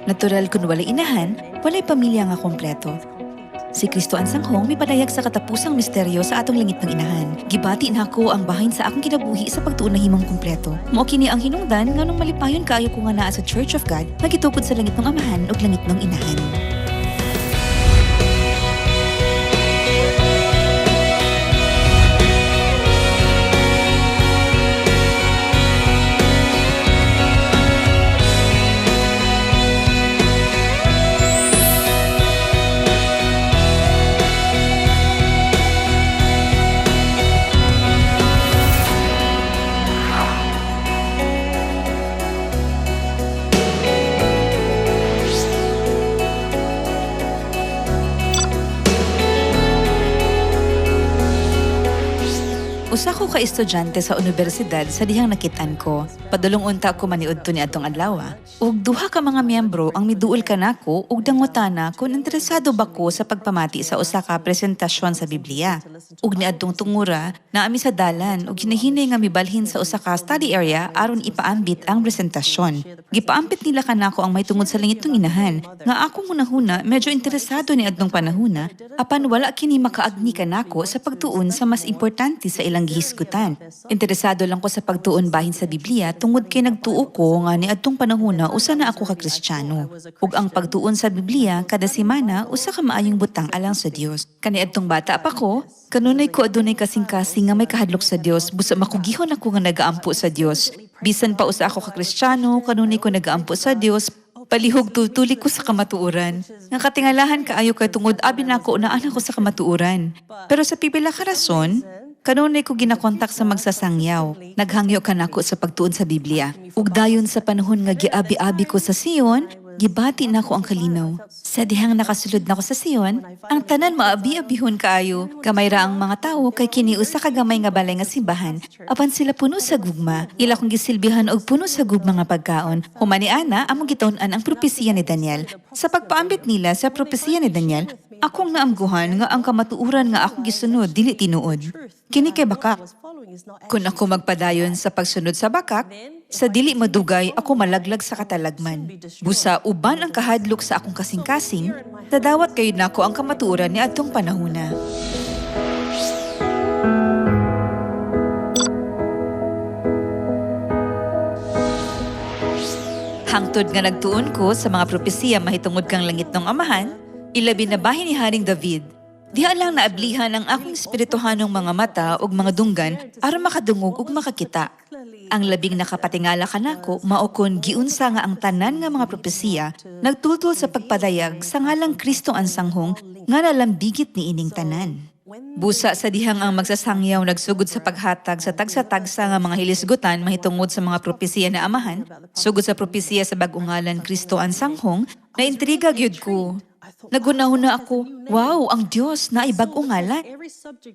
Natural kun walay inahan, walay pamilya nga kompleto. Si Kristo ang sanghong may padayag sa katapusang misteryo sa atong langit ng inahan. Gibati nako ang bahin sa akong kinabuhi sa pagtuon na himong kumpleto. Mao kini ang hinungdan nganong malipayon kaayo ko nga naa sa Church of God, nagitukod sa langit ng amahan ug langit ng inahan. Usa ko ka estudyante sa universidad sa dihang nakitaan ko. Padulong unta ko maniudto ni adtong adlaw. Ug duha ka mga miyembro ang miduol kanako ug dangutana kung interesado ba ko sa pagpamati sa usa ka presentasyon sa Biblia. Ug niadtong tungura naami sa dalan ug hinahinay nga mibalhin sa usa ka study area aron ipaambit ang presentasyon. Gipaampit nila kanako ang may tungod sa langit ng inahan nga akong hunahuna medyo interesado ni adtong panahona apan wala kini makaagni kanako sa pagtuon sa mas importante sa ilang gihisgutan. Interesado lang ko sa pagtuon bahin sa Biblia tungod kay nagtuo ko nga ni adtong panahona usa na ako ka Kristiyano. Ug ang pagtuon sa Biblia kada semana usa ka maayong butang alang sa Dios. Kani adtong bata pa ko, kanunay ko adunay kasing-kasing nga may kahadlok sa Dios busa makugihon ako nga nagaampo sa Dios. Bisan pa usa ako ka Kristiyano, kanunay ko nagaampo sa Dios. Palihog tutuli ko sa kamatuuran. Nga katingalahan kaayo kay tungod abi nako na anak ko sa kamatuuran. Pero sa pipila ka rason, kanunay ko ginakontak sa magsasangyaw. Naghangyo kanako sa pagtuon sa Biblia. Ug dayon sa panahon nga giabi-abi ko sa Sion, gibati nako ang kalinaw. Sa dihang nakasulod nako sa Sion, ang tanan maabi-abihon kaayo. Gamay ra ang mga tawo kay kini usa ka gamay nga balay nga simbahan. Apan sila puno sa gugma, ila kong gisilbihan og puno sa gugma nga pagkaon. Humani ana among gitun-an ang propesiya ni Daniel. Sa pagpaambit nila sa propesiya ni Daniel, akong naamguhan nga ang kamatuuran nga akong gisunod dili tinuod. Kini kay bakak. Kung ako magpadayon sa pagsunod sa bakak, sa dili madugay ako malaglag sa katalagman. Busa uban ang kahadlok sa akong kasing-kasing, tadawat kayo nako ang kamatuuran ni adtong panahona. Hangtod nga nagtuon ko sa mga propesiya mahitungod kang langit ng amahan, ilabi na bahin ni Haring David. Diha lang naablihan ang akong espirituhanong mga mata ug mga dunggan aron makadungog ug makakita. Ang labing nakapatingala kanako mao kon giunsa nga ang tanan nga mga propesiya nagtultol sa pagpadayag sa ngalang Kristo ang sanghong nga nalambigit ni ining tanan. Busa sa dihang ang magsasangyaw nagsugod sa paghatag sa tagsa-tagsa nga mga hilisgutan mahitungod sa mga propesiya na amahan, sugod sa propesiya sa bag-ong ngalan Kristo ang sanghong, naintriga gyud ko. Naghunahuna ako, wow, ang Dios na ibag-ong ngalan.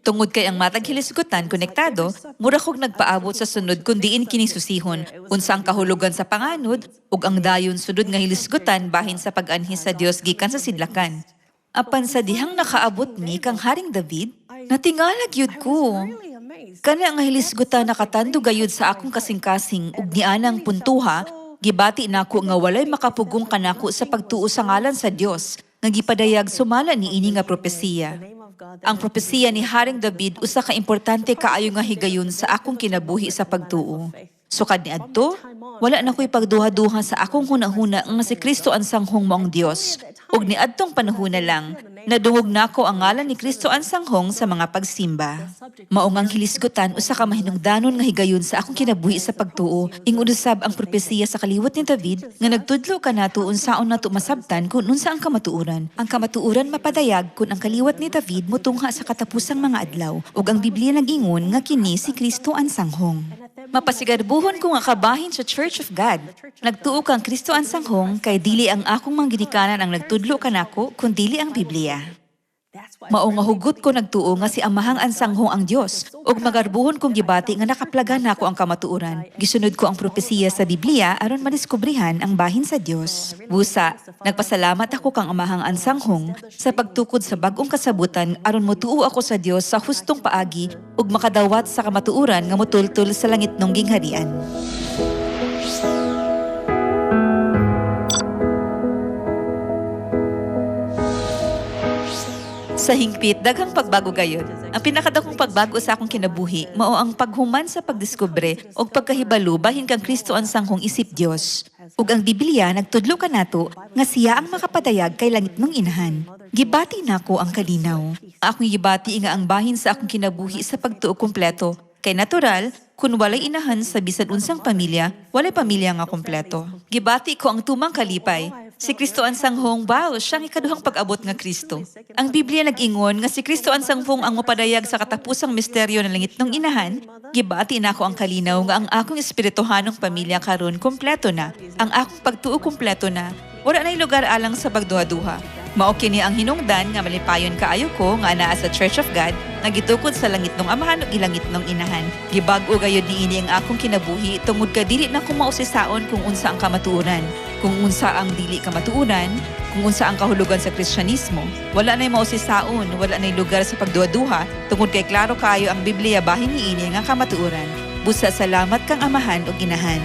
Tungod kay ang matag hilisgutan konektado, mura kog nagpaabot sa sunod kun diin kini susihon, unsa ang kahulugan sa panganod ug ang dayon sunod nga hilisgutan bahin sa pag-anhi sa Dios gikan sa sidlakan. Apan sa dihang nakaabot ni kang Haring David, natingala gyud ko. Kani ang hilisgutan nakatando gayud sa akong kasing-kasing ug nianang puntuha, gibati nako nga walay makapugong kanako sa pagtuo sa ngalan sa Dios. Nga gipadayag sumala ni ini nga propesiya. Ang propesiya ni Haring David usa ka importante kaayo nga higayon sa akong kinabuhi sa pagtuo. Sukad ni adto, wala na ko'y pagduha-duha sa akong hunahuna nga si Kristo ang sanghong moong Dios. Ug ni adtong panahona lang, nadungog nako ang ngalan ni Kristo ang sanghong sa mga pagsimba. Maong ang hilisgutan usa ka mahinungdanon nga higayon sa akong kinabuhi sa pagtuo, ingon usab ang propesiya sa kaliwat ni David nga nagtudlo kanato unsaon nato masabtan kung unsa ang kamatuuran. Ang kamatuuran mapadayag kung ang kaliwat ni David motungha sa katapusang mga adlaw, ug ang Biblia nag-ingon nga kini si Kristo ang sanghong. Mapasigarbuhon ko nga kabahin sa Church of God. Nagtuo kang Kristo ang sanghong kay dili ang akong manggidikanan ang nagtudlo kanako kundi ang Biblia. Mao nga hugot ko nagtuo nga si Amahang ang sanghong ang Dios ug magarbuhon kong gibati nga nakaplagan nako ang kamatuuran. Gisunod ko ang propesiya sa Biblia aron madiskubrihan ang bahin sa Dios. Busa, nagpasalamat ako kang Amahang ang sanghong sa pagtukod sa bag-ong kasabutan aron motuo ako sa Dios sa hustong paagi ug makadawat sa kamatuuran nga motultol sa langit ng gingharian. Sa hingpit, daghang pagbago gayod. Ang pinakadakong pagbago sa akong kinabuhi, mao ang paghuman sa pagdiskubre o pagkahibalo bahin kang Kristo ang sangkong isip Dios. Ug ang Biblia nagtudlo kanato nga siya ang makapadayag kay langit ng inahan. Gibati nako ang kalinaw. Akong gibati nga ang bahin sa akong kinabuhi sa pagtuo kumpleto. Kay natural, kung walay inahan sa bisan unsang pamilya, walay pamilya nga kumpleto. Gibati ko ang tumang kalipay. Si Kristo ang sanghong, wow, siyang ikaduhang pag-abot nga Kristo. Ang Biblia nag-ingon nga si Kristo ang sanghong ang mapadayag sa katapusang misteryo ng langit ng inahan. Gibati na ako ang kalinaw nga ang akong espirituhanong pamilya karon kumpleto na. Ang akong pagtuo kumpleto na. Wala na'y lugar alang sa pagduha-duha. Mao kini ang hinungdan nga malipayon kaayo ko nga anaa sa Church of God nga gitukod sa langit ng amahan ug ilangit ng inahan. Gibag-o gayud niini ang akong kinabuhi tungod ka dili na ko mausisaon kung unsa ang kamatuoran, kung unsa ang dili kamatuoran, kung unsa ang kahulugan sa Kristyanismo. Wala na'y mausisaon, wala na'y lugar sa pagduha-duha tungod kay klaro kaayo ang Biblia bahin niini nga kamatuoran. Busa salamat kang amahan ug inahan.